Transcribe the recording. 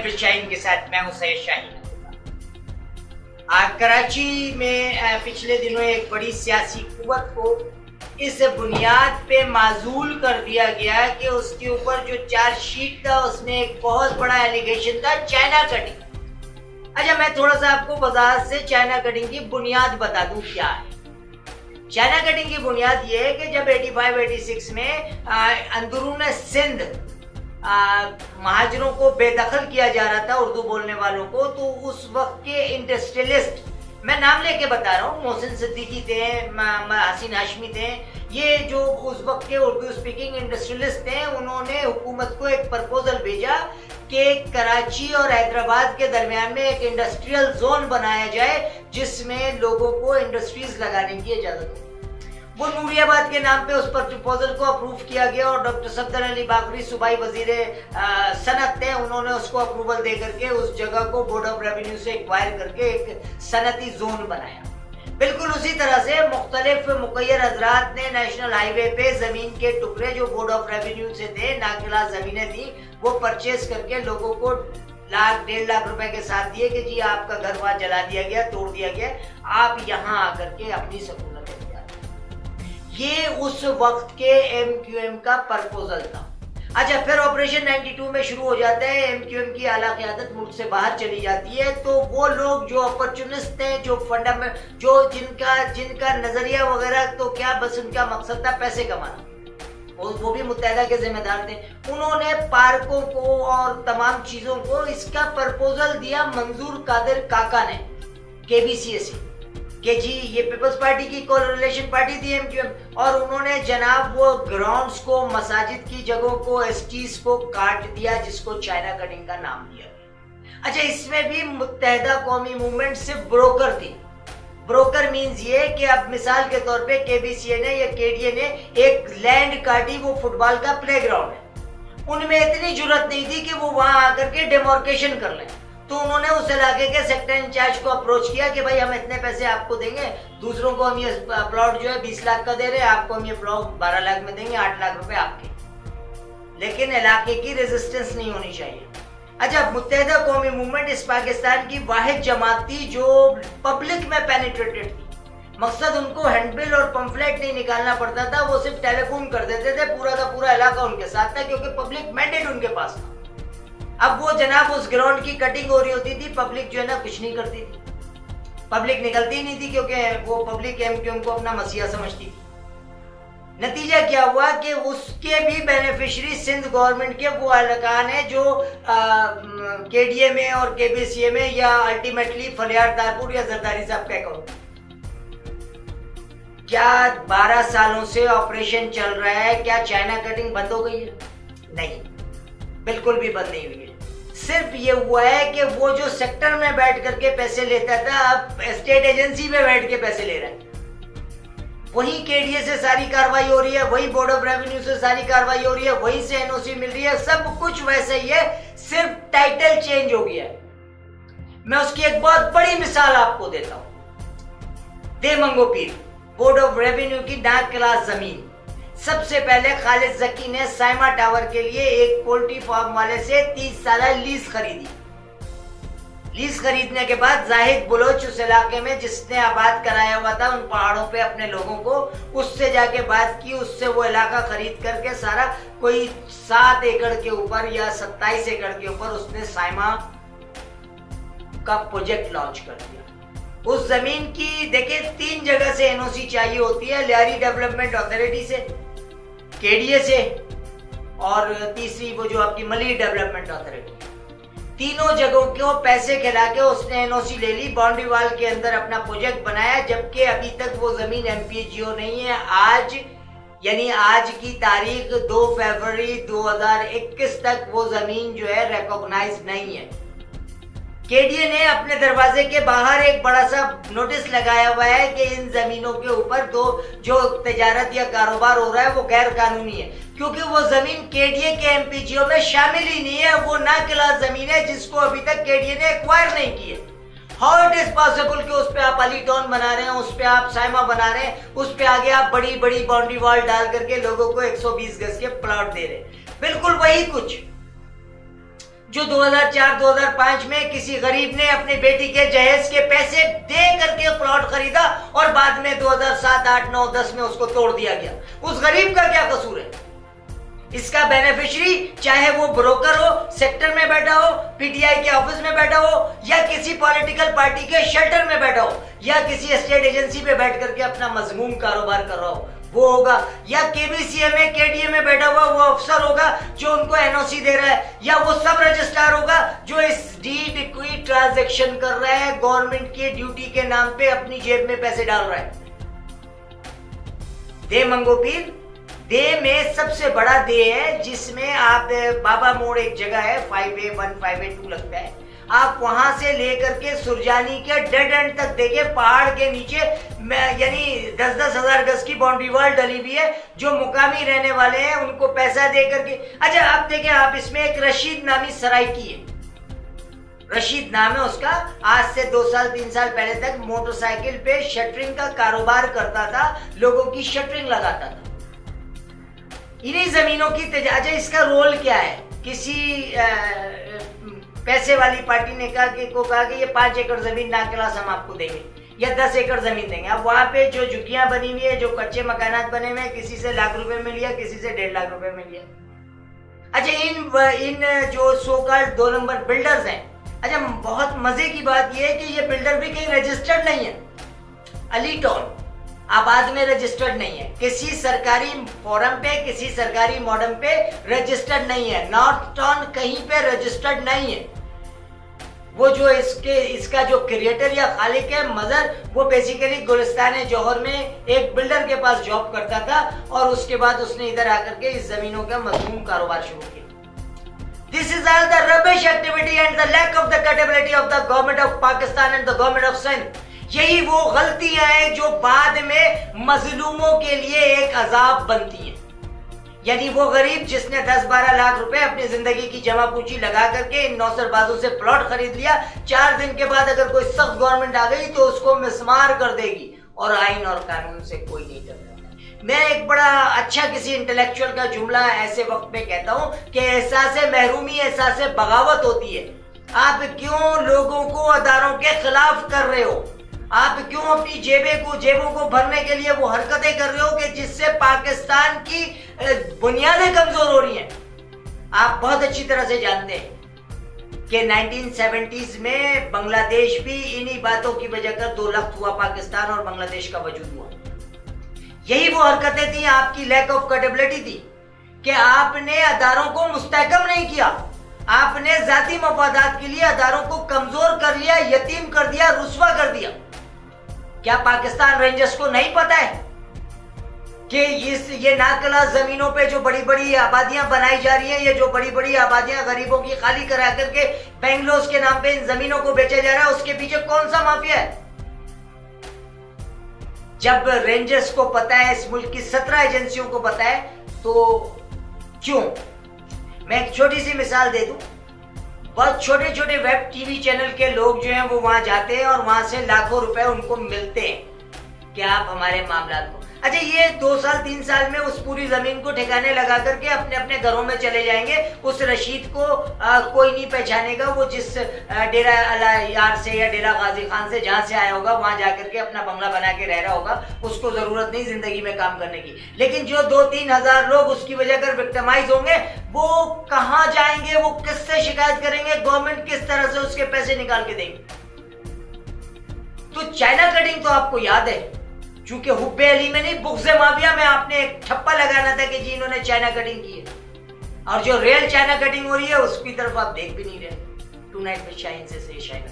Leverage Shaheen के साथ मैं हूं सैयद शाहीन। कराची में पिछले दिनों एक बड़ी सियासी कुव्वत को इस बुनियाद पे माजूल कर दिया गया कि उसके ऊपर जो चार्जशीट था उसमें एक बहुत बड़ा एलिगेशन था चाइना कटिंग। अच्छा, मैं थोड़ा सा आपको वजाहत से चाइना कटिंग की बुनियाद बता दूं क्या है। चाइना कटिंग की बुनियाद ये है कि जब 85-86 में अंदरून सिंध महाजरों को बेदखल किया जा रहा था, उर्दू बोलने वालों को, तो उस वक्त के इंडस्ट्रियलिस्ट, मैं नाम लेके बता रहा हूँ, मोहसिन सिद्दीकी थे, हसीन हाशमी थे, ये जो उस वक्त के उर्दू स्पीकिंग इंडस्ट्रियलिस्ट थे, उन्होंने हुकूमत को एक प्रपोजल भेजा कि कराची और हैदराबाद के दरमियान में एक इंडस्ट्रियल जोन बनाया जाए जिसमें लोगों को इंडस्ट्रीज लगाने की इजाजत हो। वो नूरियाबाद के नाम पे उस पर प्रपोजल को अप्रूव किया गया और डॉक्टर सफदर अली बाकरी सूबाई वजीर सनत थे, उन्होंने उसको अप्रूवल दे करके उस जगह को बोर्ड ऑफ रेवेन्यू से एक्वायर करके एक सनती जोन बनाया। बिल्कुल उसी तरह से मुख्तलिफ मुकय्यर हजरात ने नेशनल हाईवे पे जमीन के टुकड़े जो बोर्ड ऑफ रेवेन्यू से थे, नाकिला जमीनें थी, वो परचेज करके लोगों को $1.5 लाख रुपए के साथ दिए कि जी आपका घर वहां जला दिया गया, तोड़ दिया गया, आप यहाँ आकर के अपनी सकूनत। ये उस वक्त के MQM का प्रपोजल था। अच्छा, फिर ऑपरेशन 92 में शुरू हो जाता है, MQM की आला क़यादत मुल्क से बाहर चली जाती है, तो वो लोग जो अपॉर्चुनिस्ट थे, जो फंडामेंटल, जो जिनका नजरिया वगैरह, तो क्या बस उनका मकसद था पैसे कमाना, और वो भी मुत्तहिदा के जिम्मेदार थे, उन्होंने पार्कों को और तमाम चीजों को इसका प्रपोजल दिया मंजूर कादिर काका ने KBCA से कि जी ये पीपल्स पार्टी की कोलिशन पार्टी थी MQM, और उन्होंने जनाब वो ग्राउंड्स को, मसाजिद की जगहों को, एसटीज को काट दिया, जिसको चाइना कटिंग का नाम दिया गया। अच्छा, इसमें भी मुत्तहिदा कौमी मूवमेंट सिर्फ ब्रोकर थी। ब्रोकर मींस ये कि अब मिसाल के तौर पे KBCA ने या KDA ने एक लैंड काटी, वो फुटबॉल का प्लेग्राउंड है, उनमें इतनी जुर्रत नहीं थी कि वो वहां आकर के डेमोर्केशन कर लें, तो उन्होंने उस इलाके के सेक्टर इंचार्ज को अप्रोच किया कि भाई हम इतने पैसे आपको देंगे, दूसरों को हम ये प्लॉट जो है 20 लाख का दे रहे हैं, आपको हम ये प्लॉट 12 लाख में देंगे, 8 लाख रुपए आपके, लेकिन इलाके की रेजिस्टेंस नहीं होनी चाहिए। अच्छा, मुत्तहिदा कौमी मूवमेंट इस पाकिस्तान की वाहिद जमात थी जो पब्लिक में पेनिट्रेटेड थी। मकसद उनको हैंडबिल और पंफलेट नहीं निकालना पड़ता था, वो सिर्फ टेलीफोन कर देते थे, पूरा का पूरा इलाका उनके साथ था, क्योंकि पब्लिक मैंडेट उनके पास था। अब वो जनाब उस ग्राउंड की कटिंग हो रही होती थी, पब्लिक जो है ना कुछ नहीं करती थी, पब्लिक निकलती नहीं थी, क्योंकि वो पब्लिक MQM को अपना मसीहा समझती थी। नतीजा क्या हुआ कि उसके भी बेनिफिशियरी सिंध गवर्नमेंट के वो अरकान है जो KDA में और KBCA में, या अल्टीमेटली फलियार तारपुर या जरदारी साहब का अकाउंट। क्या 12 सालों से ऑपरेशन चल रहा है, क्या चाइना कटिंग बंद हो गई है? नहीं, बिल्कुल भी बंद नहीं हुई है। सिर्फ ये हुआ है कि वो जो सेक्टर में बैठ करके पैसे लेता था, अब स्टेट एजेंसी में बैठ के पैसे ले रहा है। वही KDA से सारी कार्रवाई हो रही है, वही बोर्ड ऑफ रेवेन्यू से सारी कार्रवाई हो रही है, वहीं से NOC मिल रही है, सब कुछ वैसे ही है, सिर्फ टाइटल चेंज हो गया है। मैं उसकी एक बहुत बड़ी मिसाल आपको देता हूं। दे मंगो पीर, बोर्ड ऑफ रेवेन्यू की डाक क्लास जमीन, सबसे पहले खालिद जकी ने साइमा टावर के लिए एक पोल्ट्री फार्म वाले से 30 साल लीज खरीदी। लीज खरीदने के बाद जाहिद बलोच उस इलाके में जिसने आबाद कराया हुआ था उन पहाड़ों पे अपने लोगों को, उससे जाके बात की, उससे वो इलाका खरीद करके सारा कोई 7 एकड़ के ऊपर या 27 एकड़ के ऊपर उसने साइमा का प्रोजेक्ट लॉन्च कर दिया। उस जमीन की देखिए 3 जगह से NOC चाहिए होती है, लियारी डेवलपमेंट अथॉरिटी से, KDA से, और तीसरी वो जो आपकी मली डेवलपमेंट अथॉरिटी। तीनों जगहों को पैसे खिला के उसने NOC ले ली, बाउंड्री वाल के अंदर अपना प्रोजेक्ट बनाया, जबकि अभी तक वो जमीन MPGO नहीं है। आज यानी आज की तारीख 2 फरवरी 2021 तक वो जमीन जो है रिकॉग्नाइज नहीं है। KDA ने अपने दरवाजे के बाहर एक बड़ा सा नोटिस लगाया हुआ है कि इन जमीनों के ऊपर जो तिजारत या कारोबार हो रहा है वो गैर कानूनी है, क्योंकि वो जमीन KDA के MPGO में शामिल ही नहीं है, वो नाकिला जमीन है जिसको अभी तक KDA ने एक्वायर नहीं की है। हाउ इट इज पॉसिबल कि उस पे आप अली टाउन बना रहे हैं, उस पे आप साइमा बना रहे हैं, उस पे आगे आप बड़ी बड़ी बाउंड्री वॉल डाल करके लोगों को 120 गज के प्लॉट दे रहे हैं। बिल्कुल वही कुछ जो 2004-2005 में किसी गरीब ने अपनी बेटी के जहेज के पैसे दे करके प्लॉट खरीदा और बाद में 2007, 8, 9, 10 में उसको तोड़ दिया गया। उस गरीब का क्या कसूर है? इसका बेनिफिशियरी चाहे वो ब्रोकर हो, सेक्टर में बैठा हो, पीटीआई के ऑफिस में बैठा हो, या किसी पॉलिटिकल पार्टी के शेल्टर में बैठा हो, या किसी स्टेट एजेंसी पे बैठ करके अपना मजमूम कारोबार कर रहा हो, वो होगा, या केबीसीए में केडीए में बैठा हुआ वो अफसर होगा जो उनको एनओसी दे रहा है, या वो सब रजिस्ट्रार होगा जो इस डीड इक्विटी ट्रांजैक्शन कर रहा है, गवर्नमेंट की ड्यूटी के नाम पे अपनी जेब में पैसे डाल रहा है। दे मंगो पीर, दे में सबसे बड़ा दे है जिसमें आप बाबा मोड़ एक जगह है, 5A1, 5A2 लगता है, आप वहां से लेकर के सुरजानी के डेड एंड तक देखे, पहाड़ के नीचे यानी 10-10 हजार गज की बाउंड्री वॉल डली हुई है, जो मुकामी रहने वाले हैं उनको पैसा दे करके। अच्छा आप देखें, आप इसमें एक रशीद नामी सराइकी है, रशीद नाम है उसका, आज से 2 साल 3 साल पहले तक मोटरसाइकिल पे शटरिंग का कारोबार करता था, लोगों की शटरिंग लगाता था इन्हीं जमीनों की। अच्छा इसका रोल क्या है? किसी पैसे वाली पार्टी ने कहा कि ये 5 एकड़ जमीन ना क्लास हम आपको देंगे या 10 एकड़ जमीन देंगे। अब वहां पे जो झुग्गियां बनी हुई है, जो कच्चे मकानात बने हुए हैं, किसी से लाख रुपए में लिया, किसी से 1.5 लाख रुपए में लिया। अच्छा इन जो सो कॉल्ड 2 नंबर बिल्डर्स हैं, अच्छा बहुत मजे की बात यह है कि ये बिल्डर भी कहीं रजिस्टर्ड नहीं है, अली टाउन आबाद में रजिस्टर्ड नहीं है, किसी सरकारी फोरम पे, किसी सरकारी मॉडर्न पे रजिस्टर्ड नहीं है, नॉर्थ टाउन कहीं पे रजिस्टर्ड नहीं है। वो जो इसका जो क्रिएटर या खालिक है मजर, वो बेसिकली गुलिस्तान जौहर में एक बिल्डर के पास जॉब करता था और उसके बाद उसने इधर आकर के इस जमीनों का मजमूम कारोबार शुरू किया। This is all the rubbish activity and the lack of the capability of the government of Pakistan and the government of Sindh. यही वो गलतियां हैं जो बाद में मजलूमों के लिए एक अजाब बनती हैं। यानी वो गरीब जिसने 10-12 लाख रुपए अपनी जिंदगी की जमा पूंजी लगा करके इन नौसरबाजों से प्लॉट खरीद लिया, 4 दिन के बाद अगर कोई सख्त गवर्नमेंट आ गई तो उसको मिसमार कर देगी और आइन और कानून से कोई नहीं डरता। मैं एक बड़ा अच्छा किसी इंटेलेक्चुअल का जुमला ऐसे वक्त में कहता हूं कि एहसास महरूमी एहसास बगावत होती है। आप क्यों लोगों को अदारों के खिलाफ कर रहे हो? आप क्यों अपनी जेबों को भरने के लिए वो हरकतें कर रहे हो कि जिससे पाकिस्तान की बुनियादें कमजोर हो रही हैं? आप बहुत अच्छी तरह से जानते हैं कि 1970s में बांग्लादेश भी इन्हीं बातों की वजह कर 2 लाख हुआ पाकिस्तान और बांग्लादेश का वजूद हुआ। यही वो हरकतें थी, आपकी लैक ऑफ क्रेडिबिलिटी थी कि आपने अदारों को मुस्तहकम नहीं किया, आपने जाती मफादात के लिए अदारों को कमजोर कर लिया, यतीम कर दिया, रुस्वा कर दिया। क्या पाकिस्तान रेंजर्स को नहीं पता है कि ये नाकला जमीनों पे जो बड़ी बड़ी आबादियां बनाई जा रही हैं, ये जो बड़ी बड़ी आबादियां गरीबों की खाली करा करके बेंगलोर के नाम पे इन जमीनों को बेचा जा रहा है, उसके पीछे कौन सा माफिया है? जब रेंजर्स को पता है, इस मुल्क की 17 एजेंसियों को पता है, तो क्यों? मैं एक छोटी सी मिसाल दे दूं, बहुत छोटे छोटे वेब टीवी चैनल के लोग जो हैं वो वहां जाते हैं और वहां से लाखों रुपए उनको मिलते हैं कि आप हमारे मामला को। अच्छा ये 2 साल 3 साल में उस पूरी जमीन को ठिकाने लगा करके अपने अपने घरों में चले जाएंगे। उस रशीद को कोई नहीं पहचानेगा, वो जिस डेरा अला यार से या डेरा गाजी खान से जहां से आया होगा वहां जाकर के अपना बंगला बना के रह रहा होगा, उसको जरूरत नहीं जिंदगी में काम करने की। लेकिन जो 2-3 हजार लोग उसकी वजह कर विक्टिमाइज होंगे, वो कहां जाएंगे, वो किससे शिकायत करेंगे, गवर्नमेंट किस तरह से उसके पैसे निकाल के देंगे? तो चाइना कटिंग तो आपको याद है, चूंकि हुब्बे अली में नहीं बुग़्ज़े माफिया में आपने एक ठप्पा लगाना था कि जी इन्होंने चाइना कटिंग की है, और जो रियल चाइना कटिंग हो रही है उसकी तरफ आप देख भी नहीं रहे। टुनाइट विद शाहीन से शाहीन।